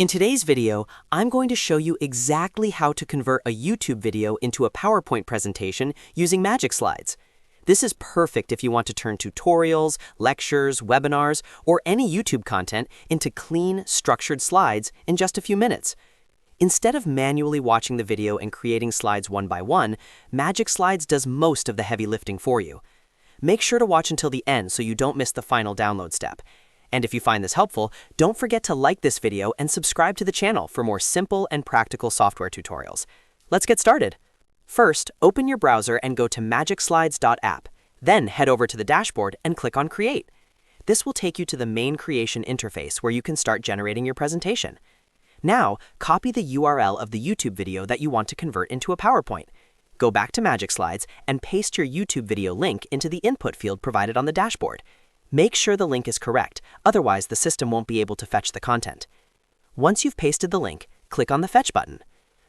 In today's video, I'm going to show you exactly how to convert a YouTube video into a PowerPoint presentation using MagicSlides. This is perfect if you want to turn tutorials, lectures, webinars, or any YouTube content into clean, structured slides in just a few minutes. Instead of manually watching the video and creating slides one by one, MagicSlides does most of the heavy lifting for you. Make sure to watch until the end so you don't miss the final download step. And if you find this helpful, don't forget to like this video and subscribe to the channel for more simple and practical software tutorials. Let's get started. First, open your browser and go to MagicSlides.app. Then head over to the dashboard and click on Create. This will take you to the main creation interface where you can start generating your presentation. Now, copy the URL of the YouTube video that you want to convert into a PowerPoint. Go back to MagicSlides and paste your YouTube video link into the input field provided on the dashboard. Make sure the link is correct, otherwise the system won't be able to fetch the content. Once you've pasted the link, click on the Fetch button.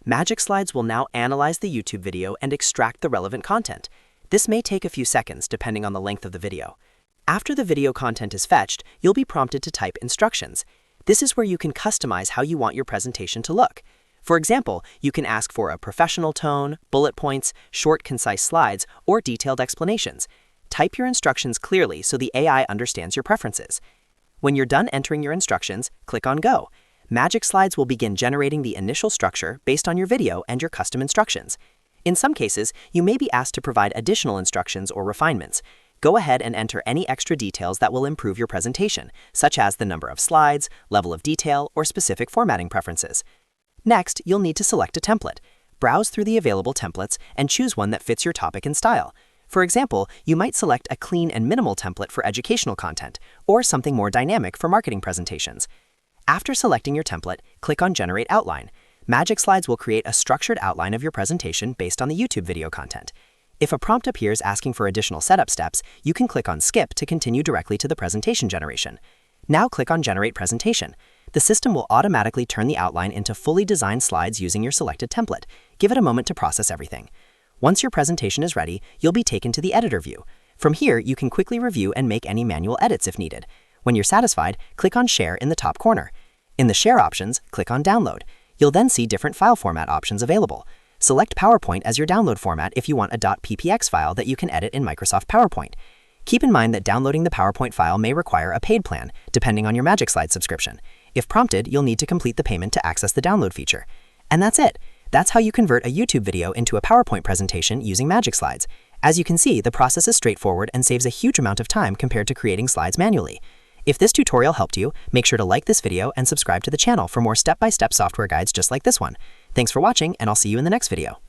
MagicSlides will now analyze the YouTube video and extract the relevant content. This may take a few seconds depending on the length of the video. After the video content is fetched, you'll be prompted to type instructions. This is where you can customize how you want your presentation to look. For example, you can ask for a professional tone, bullet points, short, concise slides, or detailed explanations. Type your instructions clearly so the AI understands your preferences. When you're done entering your instructions, click on Go. MagicSlides will begin generating the initial structure based on your video and your custom instructions. In some cases, you may be asked to provide additional instructions or refinements. Go ahead and enter any extra details that will improve your presentation, such as the number of slides, level of detail, or specific formatting preferences. Next, you'll need to select a template. Browse through the available templates and choose one that fits your topic and style. For example, you might select a clean and minimal template for educational content, or something more dynamic for marketing presentations. After selecting your template, click on Generate Outline. MagicSlides will create a structured outline of your presentation based on the YouTube video content. If a prompt appears asking for additional setup steps, you can click on Skip to continue directly to the presentation generation. Now click on Generate Presentation. The system will automatically turn the outline into fully designed slides using your selected template. Give it a moment to process everything. Once your presentation is ready, you'll be taken to the editor view. From here, you can quickly review and make any manual edits if needed. When you're satisfied, click on Share in the top corner. In the Share options, click on Download. You'll then see different file format options available. Select PowerPoint as your download format if you want a .ppx file that you can edit in Microsoft PowerPoint. Keep in mind that downloading the PowerPoint file may require a paid plan, depending on your MagicSlides subscription. If prompted, you'll need to complete the payment to access the download feature. And that's it. That's how you convert a YouTube video into a PowerPoint presentation using MagicSlides. As you can see, the process is straightforward and saves a huge amount of time compared to creating slides manually. If this tutorial helped you, make sure to like this video and subscribe to the channel for more step-by-step software guides just like this one. Thanks for watching, and I'll see you in the next video.